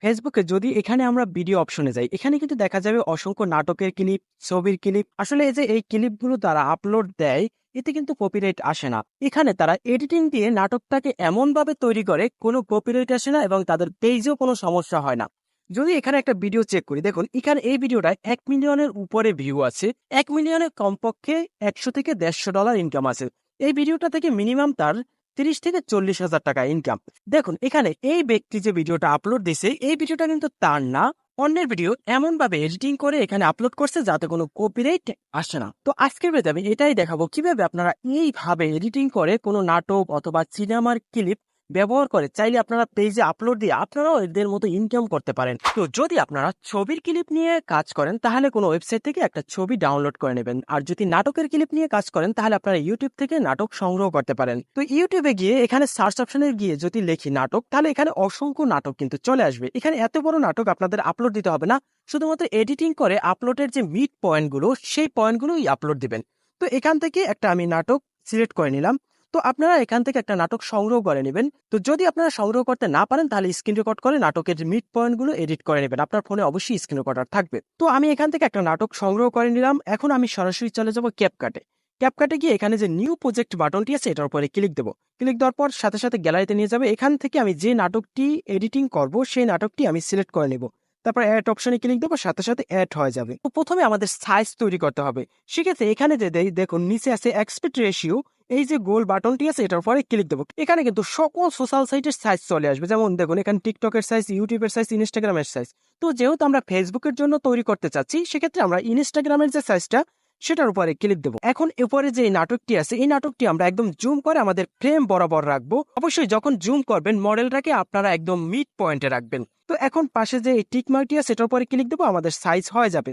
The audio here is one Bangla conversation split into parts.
ফেসবুকে যদি এখানে আমরা ভিডিও অপশনে যাই, এখানে কিন্তু দেখা যাবে অসংখ্য নাটকের ক্লিপ, ছবির ক্লিপ। আসলে এই যে এই ক্লিপগুলো তারা আপলোড দেয়, এতে কিন্তু কপিরাইট আসে না। এখানে তারা এডিটিং দিয়ে নাটকটাকে এমনভাবে তৈরি করে কোনো কপিরাইট আসে না এবং তাদের পেজেও কোনো সমস্যা হয় না। যদি এখানে একটা ভিডিও চেক করি, দেখুন এখানে এই ভিডিওটায় 1 মিলিয়নের উপরে ভিউ আছে। 1 মিলিয়নের কমপক্ষে 100 থেকে $150 ইনকাম আছে। এই ভিডিওটা থেকে মিনিমাম তার 30 থেকে 40 হাজার টাকা ইনকাম। দেখুন এখানে এই ব্যক্তি যে ভিডিওটা আপলোড দিছে, এই ভিডিওটা কিন্তু তার না, অন্যের ভিডিও এমন ভাবে এডিটিং করে এখানে আপলোড করছে যাতে কোনো কপিরাইট আসে না। তো আজকের ভিডিওতে আমি এটাই দেখাবো কিভাবে আপনারা এইভাবে এডিটিং করে কোনো নাটক অথবা সিনেমার ক্লিপ ব্যবহার করে চাইলে আপনারা পেজে আপলোড দিয়ে আপনারাও এদের মতো ইনকাম করতে পারেন। তো যদি আপনারা ছবির ক্লিপ নিয়ে কাজ করেন তাহলে কোনো ওয়েবসাইট থেকে একটা ছবি ডাউনলোড করে নেবেন, আর যদি নাটকের ক্লিপ নিয়ে কাজ করেন তাহলে আপনারা ইউটিউব থেকে নাটক সংগ্রহ করতে পারেন। তো ইউটিউবে গিয়ে এখানে সার্চ অপশনে গিয়ে যদি লিখি নাটক, তাহলে এখানে অসংখ্য নাটক কিন্তু চলে আসবে। এখানে এত বড় নাটক আপনাদের আপলোড দিতে হবে না, শুধুমাত্র এডিটিং করে আপলোডের যে মিড পয়েন্টগুলো সেই পয়েন্টগুলোই আপলোড দিবেন। তো এখান থেকে একটা আমি নাটক সিলেক্ট করে নিলাম। তো আপনারা এখান থেকে একটা নাটক সংগ্রহ করে নেবেন। তো যদি আপনারা সংগ্রহ করতে না পারেন তাহলে স্ক্রিন রেকর্ড করে নাটকের মিড পয়েন্টগুলো এডিট করে নেবেন। আপনার ফোনে অবশ্যই স্ক্রিন রেকর্ডার থাকবে। তো আমি এখান থেকে একটা নাটক সংগ্রহ করে নিলাম। এখন আমি সরাসরি চলে যাব ক্যাপকাটে। ক্যাপকাটে গিয়ে এখানে যে নিউ প্রজেক্ট বাটনটি আছে এটার উপরে ক্লিক দেবো। ক্লিক দেওয়ার পর সাথে সাথে গ্যালারিতে নিয়ে যাবে। এখান থেকে আমি যে নাটকটি এডিটিং করব সেই নাটকটি আমি সিলেক্ট করে নেব। তারপর অ্যাড অপশনে ক্লিক দেবো, সাথে সাথে অ্যাড হয়ে যাবে। তো প্রথমে আমাদের সাইজ তৈরি করতে হবে। সেক্ষেত্রে এখানে যে দেখুন নিচে আছে এক্সপেক্ট রেশিও, এই যে গোল বাটনটি আছে এটার পরে ক্লিক দেবো। এখানে কিন্তু সকল সোশ্যাল সাইটের সাইজ চলে আসবে। যেমন দেখুন এখানে টিকটকের সাইজ, ইউটিউবের সাইজ, ইনস্টাগ্রামের সাইজ। তো যেহেতু আমরা ফেসবুকের জন্য তৈরি করতে চাচ্ছি, সেক্ষেত্রে আমরা ইনস্টাগ্রামের যে সাইজটা সেটার উপরে ক্লিক দেবো। এখন উপরে যে নাটকটি আছে এই নাটকটি আমরা একদম জুম করে আমাদের ফ্রেম বরাবর রাখবো। অবশ্যই যখন জুম করবেন মডেলটাকে আপনারা একদম মিড পয়েন্টে রাখবেন। তো এখন পাশে যে এই টিক মার্কটি আছে সেটার উপরে ক্লিক দেবো, আমাদের সাইজ হয়ে যাবে।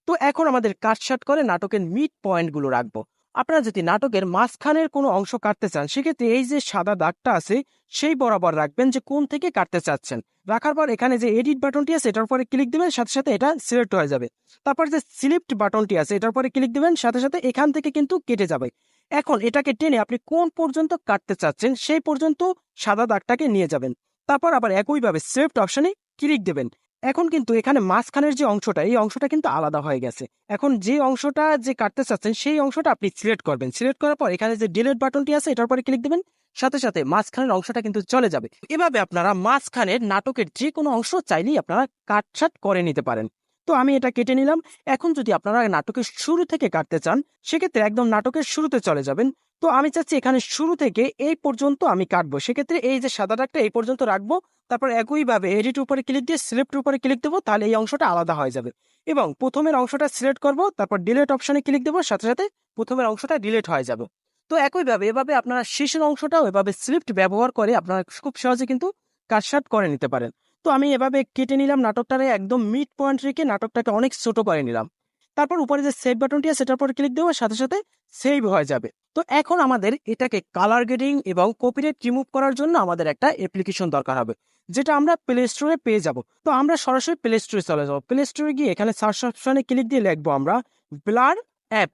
তো এখন আমাদের কাটশাট করে নাটকের মিড পয়েন্টগুলো রাখবো। আপনারা যদি নাটকের মাঝখানের কোনো অংশ কাটতে চান, সেক্ষেত্রে এই যে সাদা দাগটা আছে সেই বরাবর রাখবেন যে কোন থেকে কাটতে চাচ্ছেন। রাখার পর এখানে যে এডিট বাটনটি আছে এটার উপরে ক্লিক দিবেন, সাথে সাথে এটা সিলেক্ট হয়ে যাবে। তারপর যে সিলেক্ট বাটনটি আছে এটার উপরে ক্লিক দিবেন, সাথে সাথে এখান থেকে কিন্তু কেটে যাবে। এখন এটাকে টেনে আপনি কোন পর্যন্ত কাটতে চাচ্ছেন সেই পর্যন্ত সাদা দাগটাকে নিয়ে যাবেন। তারপর আবার একইভাবে সেভড অপশনে ক্লিক দেবেন। এখন কিন্তু এখানে মাঝখানের যে অংশটা, এই অংশটা কিন্তু আলাদা হয়ে গেছে। এখন যে অংশটা যে কাটতে চাচ্ছেন সেই অংশটা আপনি সিলেক্ট করবেন। সিলেক্ট করার পর এখানে যে ডিলিট বাটনটি আছে এটার উপরে ক্লিক দিবেন, সাথে সাথে মাঝখানের অংশটা কিন্তু চলে যাবে। এভাবে আপনারা মাঝখানের নাটকের যে কোনো অংশ চাইলেই আপনারা কাটছাট করে নিতে পারেন। তো আমি এটা কেটে নিলাম। এখন যদি আপনারা নাটকের শুরু থেকে কাটতে চান, সেক্ষেত্রে একদম নাটকের শুরুতে চলে যাবেন। তো আমি চাচ্ছি এখানে শুরু থেকে এই পর্যন্ত আমি কাটবো। সেক্ষেত্রে এই যে সাদা দাগটা এই পর্যন্ত রাখবো। তারপর একইভাবে এডিট উপরে ক্লিক দিয়ে সিলেক্ট উপরে ক্লিক দেবো, তাহলে এই অংশটা আলাদা হয়ে যাবে। এবং প্রথমের অংশটা সিলেক্ট করব, তারপর ডিলিট অপশনে ক্লিক দেবো, সাথে সাথে প্রথমের অংশটা ডিলিট হয়ে যাবে। তো একইভাবে এভাবে আপনারা শেষের অংশটাও এভাবে সিলেক্ট ব্যবহার করে আপনারা খুব সহজে কিন্তু কাটছাট করে নিতে পারেন। তো আমি এভাবে কেটে নিলাম নাটকটারে, একদম মিড পয়েন্ট রেখে নাটকটাকে অনেক ছোট করে নিলাম। তারপর উপরে যে সেভ বাটনটি আছে সেটার উপর ক্লিক দেবো, সাথে সাথে সেভ হয়ে যাবে। তো এখন আমাদের এটাকে কালার গ্রেডিং এবং কপিরাইট রিমুভ করার জন্য আমাদের একটা অ্যাপ্লিকেশন দরকার হবে, যেটা আমরা প্লে স্টোরে পেয়ে যাব। তো আমরা সরাসরি প্লে স্টোরে চলে যাবো। প্লে স্টোরে গিয়ে এখানে সার্চ অপশনে ক্লিক দিয়ে লিখবো আমরা ব্লার অ্যাপ।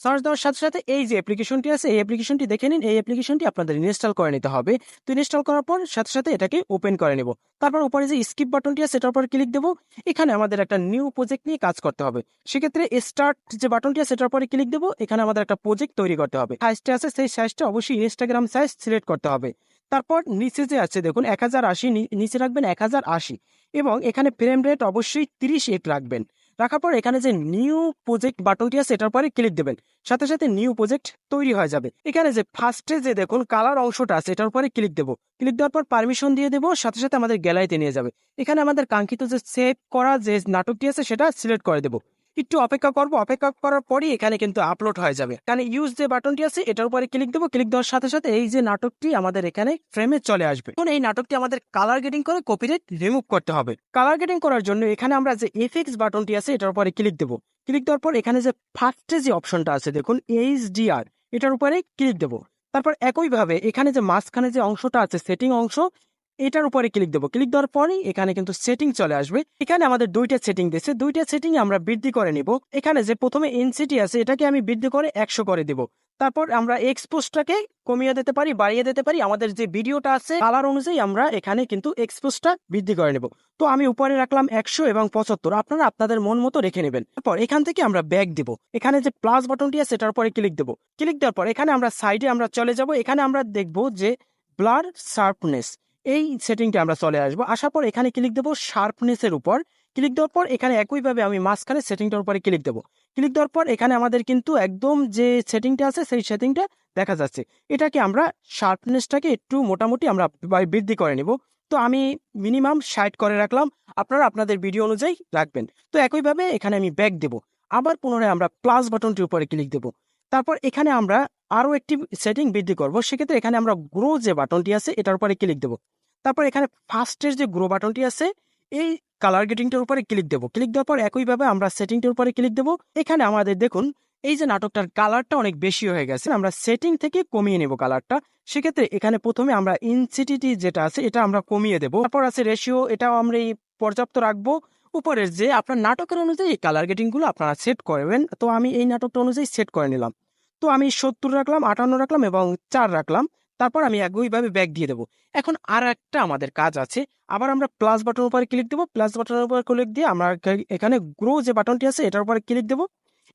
সার্চ দেওয়ার সাথে সাথে এই যে অ্যাপ্লিকেশনটি আছে এই অ্যাপ্লিকেশনটি দেখে নিন। এই অ্যাপ্লিকেশনটি আপনাদের ইনস্টল করে নিতে হবে। তো ইনস্টল করার পর সাথে সাথে এটাকে ওপেন করে নেব। তারপর উপরে যে স্কিপ বাটনটি আছে সেটার উপর ক্লিক দেবো। এখানে আমাদের একটা নিউ প্রজেক্ট নিয়ে কাজ করতে হবে। সেক্ষেত্রে স্টার্ট যে বাটনটি আছে সেটার উপরে ক্লিক দেবো। এখানে আমাদের একটা প্রজেক্ট তৈরি করতে হবে। সাইজটা আছে সেই সাইজটা অবশ্যই ইনস্টাগ্রাম সাইজ সিলেক্ট করতে হবে। তারপর নিচে যে আছে দেখুন 1080, নিচে রাখবেন 1080 এবং এখানে ফ্রেম রেট অবশ্যই 30 রাখবেন। রাখার পর এখানে যে নিউ প্রজেক্ট বাটনটি আছে এটার পরে ক্লিক দেবেন, সাথে সাথে নিউ প্রজেক্ট তৈরি হয়ে যাবে। এখানে যে ফার্স্টে যে দেখুন কালার অংশটা আছে এটার উপরে ক্লিক দেবো। ক্লিক দেওয়ার পর পারমিশন দিয়ে দেবো, সাথে সাথে আমাদের গ্যালারিতে নিয়ে যাবে। এখানে আমাদের কাঙ্ক্ষিত যে সেভ করা যে নাটকটি আছে সেটা সিলেক্ট করে দেবো। একটু অপেক্ষা করবো, অপেক্ষা করার পরই এখানে কিন্তু আপলোড হয়ে যাবে। এখানে ইউজ যে বাটনটি আছে এটার উপরে ক্লিক দেবো। ক্লিক দেওয়ার সাথে সাথে এই যে নাটকটি আমাদের এখানে ফ্রেমে চলে আসবে। এখন এই নাটকটি আমাদের কালার গ্রেডিং করে কপিরাইট রিমুভ করতে হবে। কালার গ্রেডিং করার জন্য এখানে আমরা যে এফএক্স বাটনটি আছে এটার উপরে ক্লিক দেবো। ক্লিক দেওয়ার পর এখানে যে ফার্স্টে যে অপশনটা আছে দেখুন এইচডিআর, এটার উপরে ক্লিক দেবো। তারপর একইভাবে এখানে যে মাঝখানে যে অংশটা আছে সেটিং অংশ, এটার উপরে ক্লিক দেবো। ক্লিক দেওয়ার পরেই এখানে কিন্তু সেটিং চলে আসবে। এখানে আমাদের দুইটা সেটিং দিয়েছে, দুইটা সেটিং আমরা বৃদ্ধি করে নিব। এখানে যে প্রথমে ইনসিটি আছে এটাকে আমি বৃদ্ধি করে 100 করে দিব। তারপর আমরা এক্সপোজটাকে কমিয়ে দিতে পারি, বাড়িয়ে দিতে পারি। আমাদের যে ভিডিওটা আছে কালার অনুযায়ী আমরা এখানে কিন্তু এক্সপোজটা বৃদ্ধি করে নেব। তো আমি উপরে রাখলাম 100 এবং 75, আপনারা আপনাদের মন মতো রেখে নেবেন। তারপর এখান থেকে আমরা ব্যাক দিব। এখানে যে প্লাস বাটনটি আছে এটার উপরে ক্লিক দেবো। ক্লিক দেওয়ার পর এখানে আমরা সাইডে আমরা চলে যাব। এখানে আমরা দেখব যে ব্লার শার্পনেস, এই সেটিংটা আমরা চলে আসবো। আসার পর এখানে ক্লিক দেবো শার্পনেসের উপর। ক্লিক দেওয়ার পর এখানে একইভাবে আমি মাঝখানে সেটিংটার উপরে ক্লিক দেবো। ক্লিক দেওয়ার পর এখানে আমাদের কিন্তু একদম যে সেটিংটা আছে সেই সেটিংটা দেখা যাচ্ছে। এটাকে আমরা শার্পনেসটাকে একটু মোটামুটি আমরা বৃদ্ধি করে নিব। তো আমি মিনিমাম 60 করে রাখলাম, আপনারা আপনাদের ভিডিও অনুযায়ী রাখবেন। তো একইভাবে এখানে আমি ব্যাক দেব। আবার পুনরায় আমরা প্লাস বাটনটির উপরে ক্লিক দেব। তারপর এখানে আমরা আরও একটি সেটিং বৃদ্ধি করব। সেক্ষেত্রে এখানে আমরা গ্রো যে বাটনটি আছে এটার উপরে ক্লিক দেব। তারপর এখানে ফার্স্টের যে গ্রো বাটনটি আছে এই কালার গ্রেডিংটার উপরে ক্লিক দেবো। ক্লিক দেওয়ার পর একইভাবে আমরা সেটিংটার উপরে ক্লিক দেবো। এখানে আমাদের দেখুন এই যে নাটকটার কালারটা অনেক বেশি হয়ে গেছে, আমরা সেটিং থেকে কমিয়ে নেব কালারটা। সেক্ষেত্রে এখানে প্রথমে আমরা ইনসিটি যেটা আছে এটা আমরা কমিয়ে দেবো। তারপর আছে রেশিও, এটাও আমরা এই পর্যাপ্ত রাখবো। উপরের যে আপনার নাটকের অনুযায়ী কালার গ্রেডিংগুলো আপনারা সেট করবেন। তো আমি এই নাটকটা অনুযায়ী সেট করে নিলাম। তো আমি 70 রাখলাম, 58 রাখলাম এবং 4 রাখলাম। তারপর আমি একইভাবে ব্যাক দিয়ে দেবো। এখন আর একটা আমাদের কাজ আছে, আবার আমরা প্লাস বাটনের উপরে ক্লিক দেবো। প্লাস বাটনের উপর ক্লিক দিয়ে আমরা এখানে গ্রো যে বাটনটি আছে এটার উপরে ক্লিক দেবো।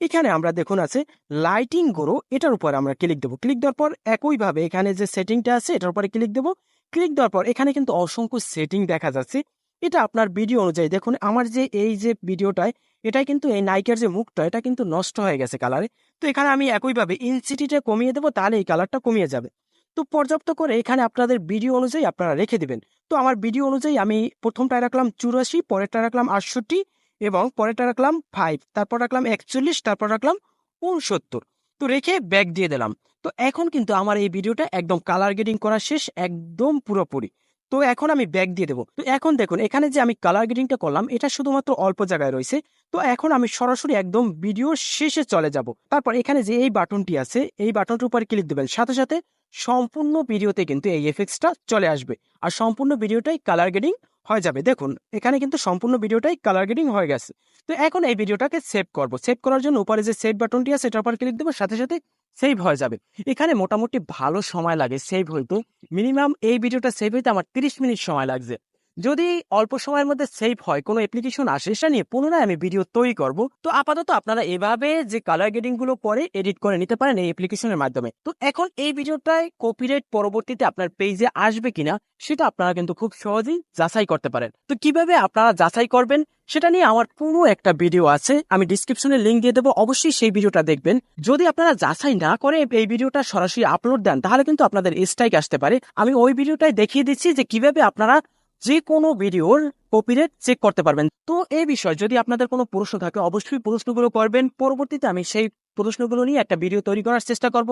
এখানে আমরা দেখুন আছে লাইটিং গ্রো, এটার উপরে আমরা ক্লিক দেবো। ক্লিক দেওয়ার পর একইভাবে এখানে যে সেটিংটা আছে এটার উপরে ক্লিক দেবো। ক্লিক দেওয়ার পর এখানে কিন্তু অসংখ্য সেটিং দেখা যাচ্ছে। এটা আপনার ভিডিও অনুযায়ী দেখুন, আমার যে এই যে ভিডিওটায় এটাই কিন্তু এই নায়িকার যে মুখটা এটা কিন্তু নষ্ট হয়ে গেছে কালারে। তো এখানে আমি একইভাবে ইনসিটিটা কমিয়ে দেবো, তাহলে এই কালারটা কমিয়ে যাবে। তো পর্যাপ্ত করে এখানে আপনাদের ভিডিও অনুযায়ী আপনারা রেখে দিবেন। তো আমার ভিডিও অনুযায়ী আমি প্রথমটায় রাখলাম 84, পরেরটা রাখলাম 68 এবং পরেরটা রাখলাম 5, তারপর রাখলাম 41, তারপর রাখলাম 69। তো রেখে ব্যাক দিয়ে দিলাম। তো এখন কিন্তু আমার এই ভিডিওটা একদম কালার গ্রেডিং করা শেষ, একদম পুরোপুরি। তো এখন আমি ব্যাক দিয়ে দেবো। তো এখন দেখুন এখানে যে আমি কালার গ্রেডিংটা করলাম এটা শুধুমাত্র অল্প জায়গায় রয়েছে। তো এখন আমি সরাসরি একদম ভিডিও শেষে চলে যাব। তারপর এখানে যে এই বাটনটি আছে এই বাটনটির উপর ক্লিক দেবেন, সাথে সাথে সম্পূর্ণ ভিডিওতে কিন্তু এই এফেক্টসটা চলে আসবে আর সম্পূর্ণ ভিডিওটাই কালার গ্রেডিং হয়ে যাবে। দেখুন এখানে কিন্তু সম্পূর্ণ ভিডিওটাই কালার গ্রেডিং হয়ে গেছে। তো এখন এই ভিডিওটাকে সেভ করব। সেভ করার জন্য উপরে যে সেভ বাটনটি আছে এটার উপর ক্লিক দেবো, সাথে সাথে সেভ হয়ে যাবে। এখানে মোটামুটি ভালো সময় লাগে সেভ হইতে। মিনিমাম এই ভিডিওটা সেভ হইতে আমার 30 মিনিট সময় লাগছে। যদি অল্প সময়ের মধ্যে সেভ হয়, কোনো অ্যাপ্লিকেশন আসে, সেটা নিয়ে পুনরায় আমি ভিডিও তৈরি করব। তো আপাতত আপনারা এভাবে যে কালার গ্রেডিং গুলো পরে এডিট করে নিতে পারেন এই অ্যাপ্লিকেশনের মাধ্যমে। তো এখন এই ভিডিওটায় কপিরাইট পরবর্তীতে আপনার পেজে আসবে কিনা সেটা আপনারা কিন্তু খুব সহজেই যাচাই করতে পারেন। তো কিভাবে আপনারা যাচাই করবেন সেটা নিয়ে আমার পুরো একটা ভিডিও আছে, আমি ডিসক্রিপশনে লিংক দিয়ে দেবো, অবশ্যই সেই ভিডিওটা দেখবেন। যদি আপনারা যাচাই না করে এই ভিডিওটা সরাসরি আপলোড দেন তাহলে কিন্তু আপনাদের স্ট্রাইক আসতে পারে। আমি ওই ভিডিওটাই দেখিয়ে দিচ্ছি যে কিভাবে আপনারা যে কোনো ভিডিওর কপিরাইট চেক করতে পারবেন। তো এই বিষয়ে যদি আপনাদের কোনো প্রশ্ন থাকে অবশ্যই প্রশ্নগুলো করবেন, পরবর্তীতে আমি সেই প্রশ্নগুলো নিয়ে একটা ভিডিও তৈরি করার চেষ্টা করব।